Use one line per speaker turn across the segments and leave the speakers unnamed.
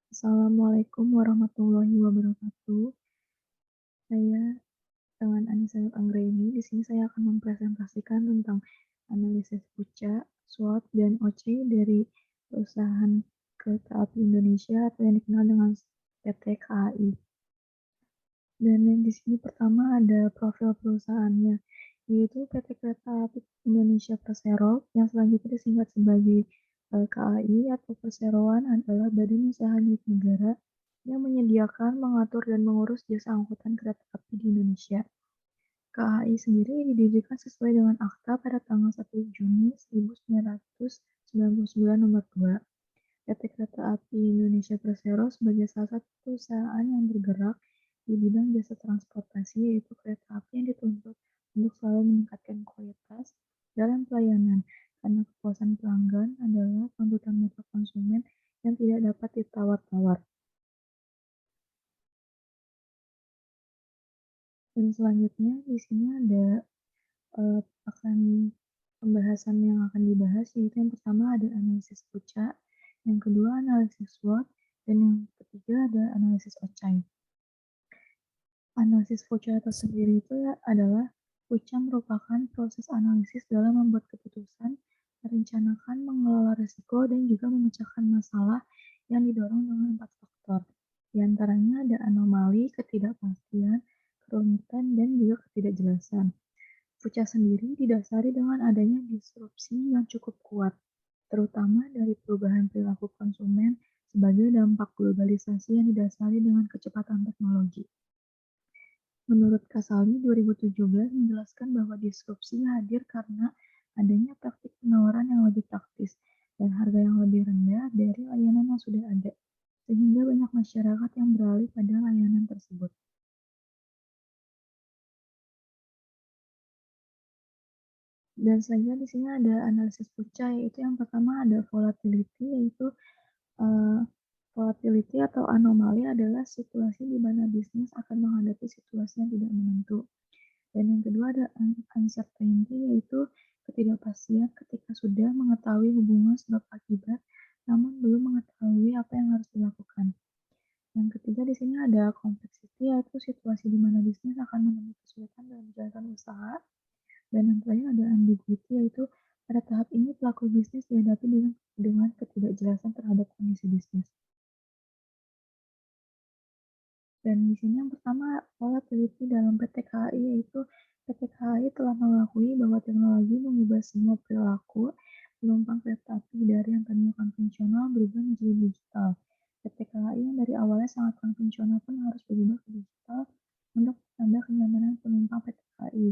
Assalamualaikum warahmatullahi wabarakatuh. Saya dengan Anissa Anggraini. Di sini saya akan mempresentasikan tentang analisis puncak, SWOT, dan OC dari perusahaan kereta api Indonesia atau yang dikenal dengan PT KAI. Dan yang di sini pertama ada profil perusahaannya, yaitu PT Kereta Api Indonesia Persero, yang selanjutnya disingkat sebagai KAI atau Perseroan adalah badan usaha milik negara yang menyediakan, mengatur, dan mengurus jasa angkutan kereta api di Indonesia. KAI sendiri didirikan sesuai dengan akta pada tanggal 1 Juni 1999 nomor 2. PT Kereta Api Indonesia Persero sebagai salah satu perusahaan yang bergerak di bidang jasa transportasi, yaitu kereta api yang dituntut untuk selalu meningkatkan kualitas dalam pelayanan, karena kepuasan pelanggan adalah tuntutan mutlak konsumen yang tidak dapat ditawar-tawar. Dan selanjutnya di sini ada akan pembahasan yang akan dibahas, yaitu yang pertama ada analisis puncak, yang kedua analisis SWOT, dan yang ketiga ada analisis OCAI. Analisis puncak itu sendiri itu adalah puncak merupakan proses analisis dalam membuat keputusan, merencanakan, mengelola risiko, dan juga memecahkan masalah yang didorong dengan 4 faktor. Di antaranya ada anomali, ketidakpastian, kerumitan, dan juga ketidakjelasan. Puncak sendiri didasari dengan adanya disrupsi yang cukup kuat, terutama dari perubahan perilaku konsumen sebagai dampak globalisasi yang didasari dengan kecepatan teknologi. Menurut Kasali 2017 menjelaskan bahwa disrupsi hadir karena adanya praktik penawaran yang lebih praktis dan harga yang lebih rendah dari layanan yang sudah ada, sehingga banyak masyarakat yang beralih pada layanan tersebut. Dan selanjutnya di sini ada analisis puncak, yaitu yang pertama ada volatility, yaitu uh, volatility atau anomali adalah situasi di mana bisnis akan menghadapi situasi yang tidak menentu. Dan yang kedua ada uncertainty, yaitu ketidakpastian ketika sudah mengetahui hubungan sebab akibat, namun belum mengetahui apa yang harus dilakukan. Yang ketiga di sini ada complexity, yaitu situasi di mana bisnis akan menemui kesulitan dalam menjalankan usaha. Dan yang terakhir ada ambiguity, yaitu pada tahap ini pelaku bisnis dihadapi dengan ketidakjelasan terhadap kondisi bisnis. Dan di sini yang pertama volatility dalam PT KAI, yaitu PT KAI telah mengakui bahwa teknologi mengubah semua perilaku penumpang kereta api dari yang tadinya konvensional berubah menjadi digital. PT KAI yang dari awalnya sangat konvensional pun harus berubah ke digital untuk menambah kenyamanan penumpang PT KAI.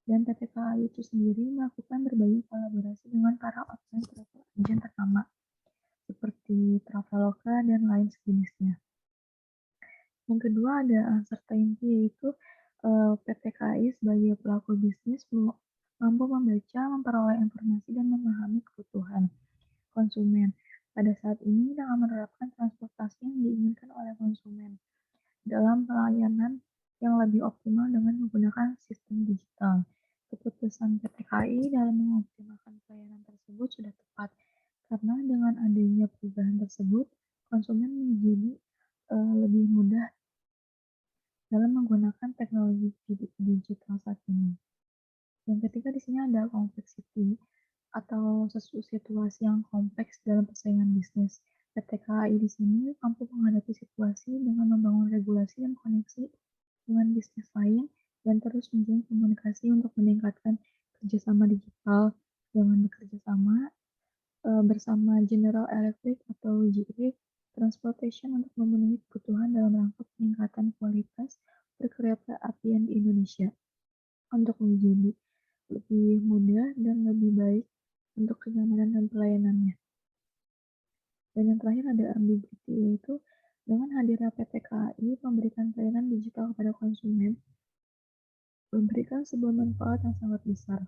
Dan PT KAI itu sendiri melakukan berbagai kolaborasi dengan para online travel agent ternama seperti Traveloka dan lain sejenisnya. Yang kedua ada uncertainty, yaitu PT KAI sebagai pelaku bisnis mampu membaca, memperoleh informasi, dan memahami kebutuhan konsumen pada saat ini dengan menerapkan transportasi yang diinginkan oleh konsumen dalam pelayanan yang lebih optimal dengan menggunakan sistem digital. Keputusan PT KAI dalam mengoptimalkan pelayanan tersebut sudah tepat, karena dengan adanya perubahan tersebut, konsumen menjadi lebih mudah dalam menggunakan teknologi digital saat ini. Yang ketiga di sini ada complexity atau situasi yang kompleks dalam persaingan bisnis. PT KAI di sini mampu menghadapi situasi dengan membangun regulasi dan koneksi dengan bisnis lain dan terus menjalin komunikasi untuk meningkatkan kerjasama digital dengan bekerja sama bersama General Electric atau GE Transportation untuk memenuhi kebutuhan dalam rangka peningkatan kualitas perkereta apian di Indonesia untuk menjadi lebih mudah dan lebih baik untuk kenyamanan dan pelayanannya. Dan yang terakhir ada ambiguity, yaitu dengan hadirnya PT KAI memberikan pelayanan digital kepada konsumen, memberikan sebuah manfaat yang sangat besar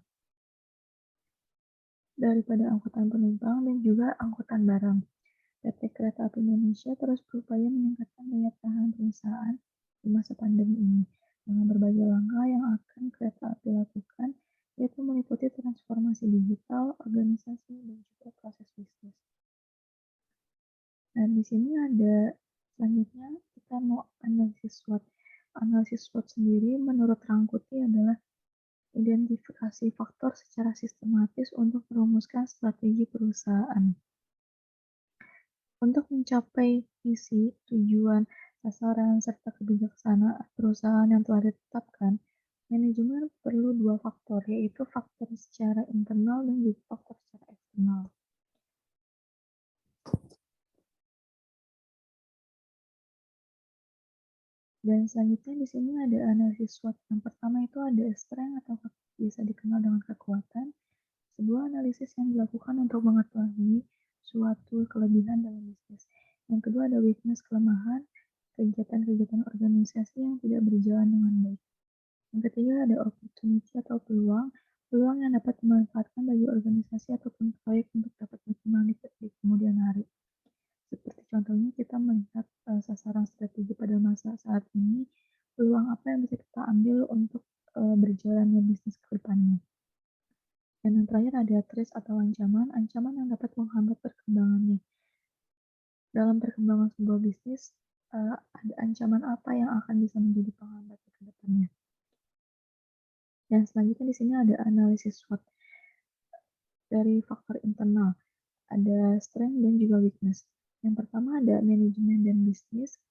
daripada angkutan penumpang dan juga angkutan barang. PT Kereta Api Indonesia terus berupaya meningkatkan daya tahan perusahaan di masa pandemi ini dengan berbagai langkah yang akan kereta api lakukan, yaitu meliputi transformasi digital, organisasi, dan juga proses bisnis. Dan di sini ada selanjutnya kita mau analisis SWOT. Analisis SWOT sendiri menurut Rangkuti adalah identifikasi faktor secara sistematis untuk merumuskan strategi perusahaan. Untuk mencapai visi, tujuan, sasaran, serta kebijaksanaan perusahaan yang telah ditetapkan, manajemen perlu dua faktor, yaitu faktor secara internal dan juga faktor secara eksternal. Dan selanjutnya di sini ada analisis SWOT. Yang pertama itu ada strength atau bisa dikenal dengan kekuatan, sebuah analisis yang dilakukan untuk mengetahui suatu kelebihan dalam bisnis. Yang kedua ada weakness, kelemahan, kegiatan-kegiatan organisasi yang tidak berjalan dengan baik. Yang ketiga ada opportunity atau peluang, peluang yang dapat dimanfaatkan bagi organisasi ataupun proyek untuk dapat berkembang di kemudian hari. Seperti contohnya kita melihat sasaran strategi pada masa saat ini, peluang apa yang bisa kita ambil untuk berjalannya bisnis ke depannya. Dan yang terakhir ada threat atau ancaman, ancaman yang dapat menghambat perkembangannya. Dalam perkembangan sebuah bisnis, ada ancaman apa yang akan bisa menjadi penghambat ke depannya. Dan selanjutnya di sini ada analisis SWOT dari faktor internal, ada strength dan juga weakness. Yang pertama ada manajemen dan bisnis,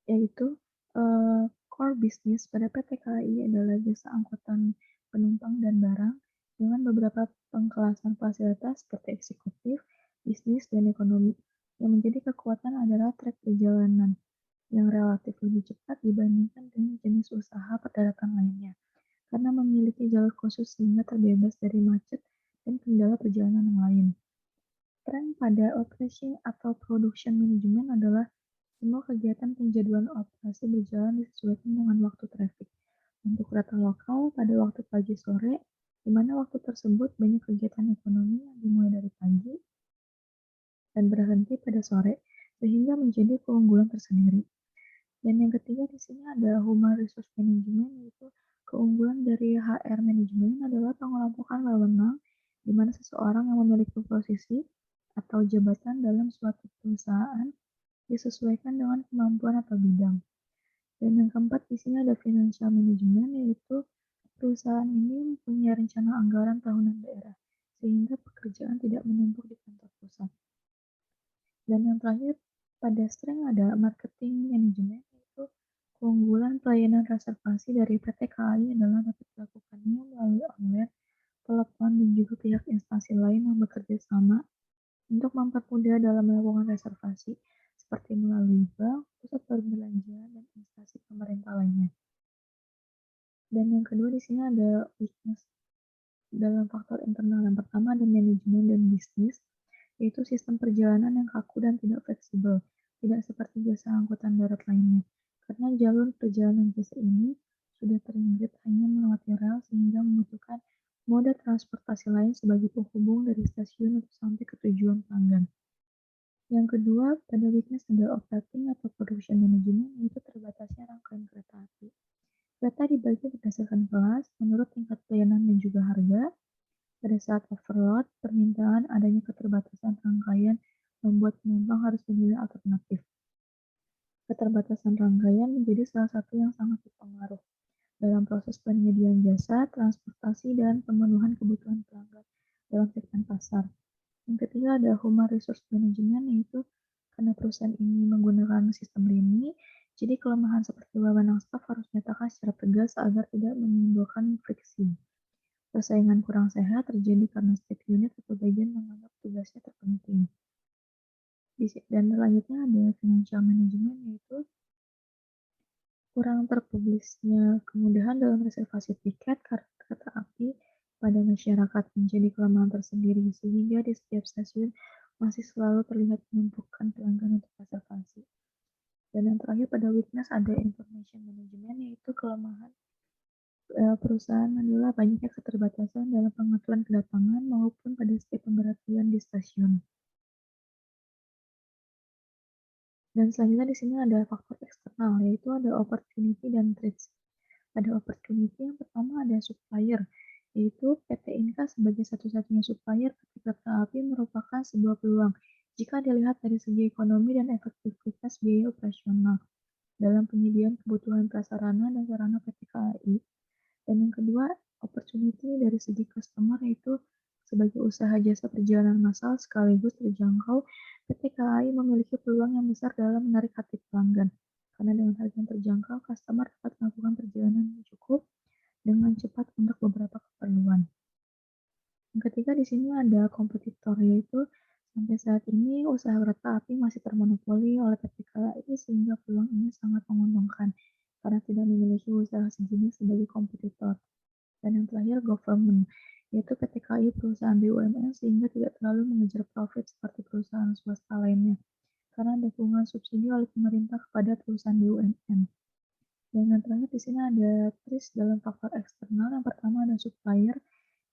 yaitu core bisnis pada PT KAI adalah jasa angkutan penumpang dan barang dengan beberapa pengkelasan fasilitas seperti eksekutif, bisnis, dan ekonomi. Yang menjadi kekuatan adalah trek perjalanan yang relatif lebih cepat dibandingkan dengan jenis usaha perdaratan lainnya, karena memiliki jalur khusus sehingga terbebas dari macet dan kendala perjalanan yang lain. Tren pada operation atau production management adalah semua kegiatan penjadwalan operasi berjalan disesuaikan dengan waktu traffic. Untuk kereta lokal pada waktu pagi sore, di mana waktu tersebut banyak kegiatan ekonomi yang dimulai dari pagi dan berhenti pada sore, sehingga menjadi keunggulan tersendiri. Dan yang ketiga di sini ada Human Resource Management, yaitu keunggulan dari HR Management adalah pengelompokan wewenang, di mana seseorang yang memiliki posisi atau jabatan dalam suatu perusahaan disesuaikan dengan kemampuan atau bidang. Dan yang keempat di sini ada Financial Management, yaitu perusahaan ini mempunyai rencana anggaran tahunan daerah, sehingga pekerjaan tidak menumpuk di kantor pusat. Dan yang terakhir pada strength ada Marketing Management, yaitu keunggulan pelayanan reservasi dari PT KAI adalah dapat dilakukannya melalui online, telepon, dan juga pihak instansi lain yang bekerja sama untuk mempermudah dalam melakukan reservasi, seperti melalui bank, pusat perbelanjaan, dan instansi pemerintah lainnya. Dan yang kedua di sini ada weakness dalam faktor internal. Yang pertama ada manajemen dan bisnis, yaitu sistem perjalanan yang kaku dan tidak fleksibel, tidak seperti jasa angkutan darat lainnya. Karena jalur perjalanan jasa ini sudah terimpit hanya melewati rel sehingga membutuhkan moda transportasi lain sebagai penghubung dari stasiun untuk sampai ke tujuan pelanggan. Yang kedua, pada weakness ada operating atau production management, yaitu terbatasnya rangkaian kereta api. Kereta dibagi berdasarkan kelas, menurut tingkat pelayanan dan juga harga. Pada saat overload, permintaan adanya keterbatasan rangkaian membuat penumpang harus memilih alternatif. Keterbatasan rangkaian menjadi salah satu yang sangat berpengaruh dalam proses penyediaan jasa, transportasi, dan pemenuhan kebutuhan pelanggan dalam segmen pasar. Yang ketiga ada Human Resource Management, yaitu karena perusahaan ini menggunakan sistem lini, jadi kelemahan seperti wewenang staf harus dinyatakan secara tegas agar tidak menimbulkan friksi. Persaingan kurang sehat terjadi karena setiap unit atau bagian menganggap tugasnya terpenting. Dan selanjutnya ada Financial Management, yaitu kurang terpublisnya kemudahan dalam reservasi tiket kereta api pada masyarakat menjadi kelemahan tersendiri, sehingga di setiap stasiun masih selalu terlihat penumpukan pelanggan untuk reservasi. Dan yang terakhir pada weakness ada Information Management, yaitu kelemahan perusahaan adalah banyaknya keterbatasan dalam pengaturan kedatangan maupun pada setiap pemberhentian di stasiun. Dan selanjutnya di sini ada faktor eksternal, yaitu ada opportunity dan threats. Pada opportunity yang pertama ada supplier, yaitu PT Inka sebagai satu-satunya supplier ketika kereta api merupakan sebuah peluang jika dilihat dari segi ekonomi dan efektivitas biaya operasional dalam penyediaan kebutuhan prasarana dan sarana PT KAI. Dan yang kedua, opportunity dari segi customer yaitu sebagai usaha jasa perjalanan massal sekaligus terjangkau, PT KAI memiliki peluang yang besar dalam menarik hati pelanggan. Karena dengan harga yang terjangkau, customer dapat melakukan perjalanan yang cukup dengan cepat untuk beberapa keperluan. Yang ketiga di sini ada kompetitor, yaitu sampai saat ini usaha kereta api masih termonopoli oleh PT KAI sehingga peluang ini sangat menguntungkan karena tidak memiliki usaha sejenis sebagai kompetitor. Dan yang terakhir government, yaitu PT KAI perusahaan BUMN sehingga tidak terlalu mengejar profit seperti perusahaan swasta lainnya karena dukungan subsidi oleh pemerintah kepada perusahaan BUMN. Dan yang terakhir di sini ada risk dalam faktor eksternal. Yang pertama ada supplier,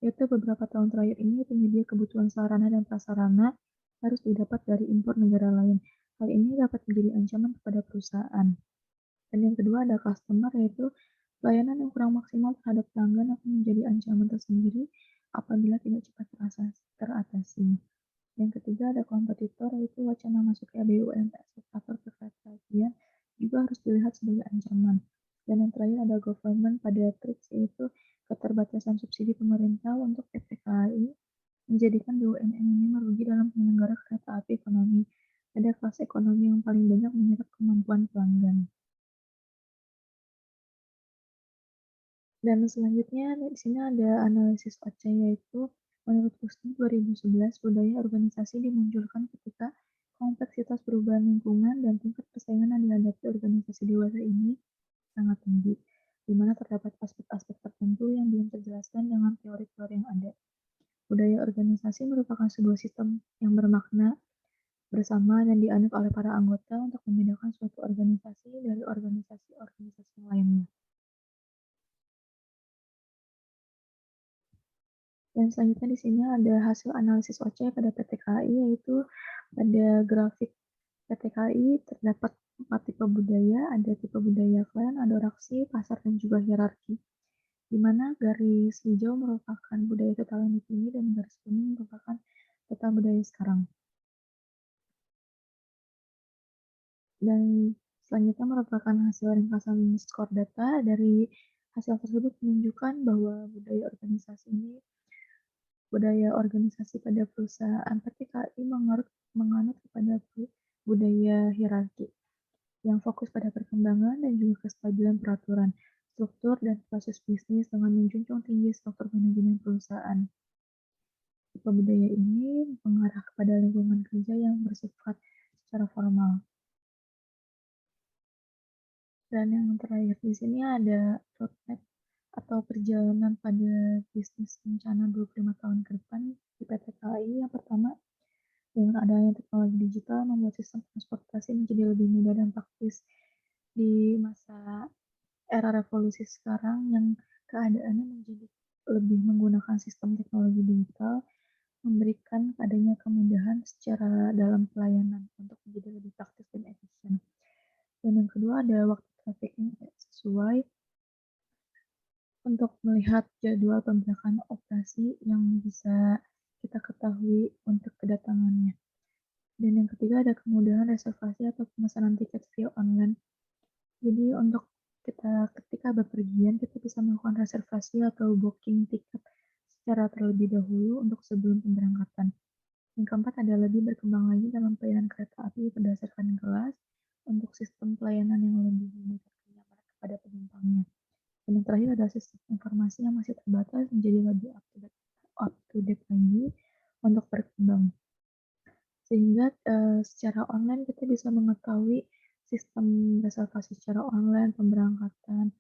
yaitu beberapa tahun terakhir ini penyedia kebutuhan sarana dan prasarana harus didapat dari impor negara lain. Hal ini dapat menjadi ancaman kepada perusahaan. Dan yang kedua ada customer, yaitu pelayanan yang kurang maksimal terhadap pelanggan akan menjadi ancaman tersendiri apabila tidak cepat teratasi. Yang ketiga ada kompetitor, yaitu wacana masuknya BUMN sektor kekeretaapian juga harus dilihat sebagai ancaman. Dan yang terakhir ada government pada triks, yaitu keterbatasan subsidi pemerintah untuk PT KAI menjadikan BUMN ini merugi dalam penyelenggara kereta api ekonomi. Ada kelas ekonomi yang paling banyak menyerap kemampuan pelanggan. Dan selanjutnya di sini ada analisis OCE, yaitu menurut Kusni 2011 budaya organisasi dimunculkan ketika kompleksitas perubahan lingkungan dan tingkat persaingan yang dihadapi organisasi dewasa ini sangat tinggi, di mana terdapat aspek-aspek tertentu yang belum terjelaskan dengan teori-teori yang ada. Budaya organisasi merupakan sebuah sistem yang bermakna bersama dan dianut oleh para anggota untuk membedakan suatu organisasi dari organisasi-organisasi yang lainnya. Dan selanjutnya di sini ada hasil analisis OCE pada PT KAI, yaitu pada grafik PT KAI terdapat 4 tipe budaya, ada tipe budaya klan, adorasi, pasar, dan juga hierarki. Di mana garis hijau merupakan budaya total yang dipilih dan garis kuning merupakan total budaya sekarang. Dan selanjutnya merupakan hasil ringkasan skor data. Dari hasil tersebut menunjukkan bahwa budaya organisasi pada perusahaan PT KAI menganut kepada budaya hierarki yang fokus pada perkembangan dan juga kestabilan peraturan, struktur, dan proses bisnis dengan menjunjung tinggi struktur manajemen perusahaan. Tipe budaya ini mengarah kepada lingkungan kerja yang bersifat secara formal. Dan yang terakhir di sini ada roadmap atau perjalanan pada bisnis rencana 25 tahun ke depan di PT KAI. Yang pertama, dengan adanya teknologi digital membuat sistem transportasi menjadi lebih mudah dan praktis di masa era revolusi sekarang yang keadaannya menjadi lebih menggunakan sistem teknologi digital, memberikan adanya kemudahan secara dalam pelayanan untuk menjadi lebih praktis dan efisien. Dan yang kedua ada waktu traffic yang sesuai untuk melihat jadwal pergerakan operasi yang bisa kita ketahui untuk kedatangannya. Dan yang ketiga ada kemudahan reservasi atau pemesanan tiket via online. Jadi untuk kita ketika bepergian kita bisa melakukan reservasi atau booking tiket secara terlebih dahulu untuk sebelum pemberangkatan. Yang keempat ada lebih berkembang lagi dalam pelayanan kereta api berdasarkan kelas untuk sistem pelayanan yang lebih kenyamanan kepada penumpangnya. Dan yang terakhir adalah sistem informasi yang masih terbatas menjadi lebih up to date lagi untuk berkembang. Sehingga secara online kita bisa mengetahui sistem reservasi secara online, pemberangkatan,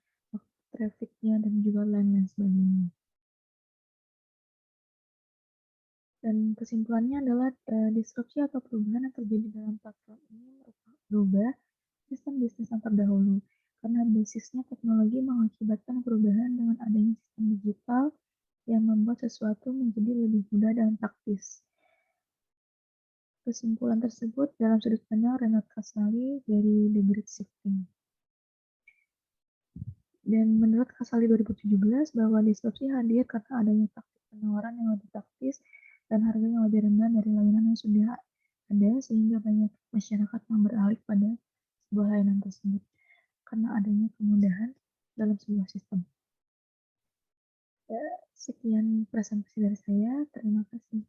trafficnya, dan juga lain-lain sebagainya. Dan kesimpulannya adalah disrupsi atau perubahan yang terjadi dalam platform ini merubah sistem bisnis yang terdahulu. Karena basisnya teknologi mengakibatkan perubahan dengan adanya sistem digital yang membuat sesuatu menjadi lebih mudah dan praktis. kesimpulan tersebut dalam sudut pandang Renat Kasali dari The Great Shifting. Dan menurut Kasali 2017 bahwa disrupsi hadir karena adanya taktik penawaran yang lebih taktis dan harga yang lebih rendah dari layanan yang sudah ada sehingga banyak masyarakat yang beralih pada sebuah layanan tersebut karena adanya kemudahan dalam sebuah sistem. Ya, sekian presentasi dari saya. Terima kasih.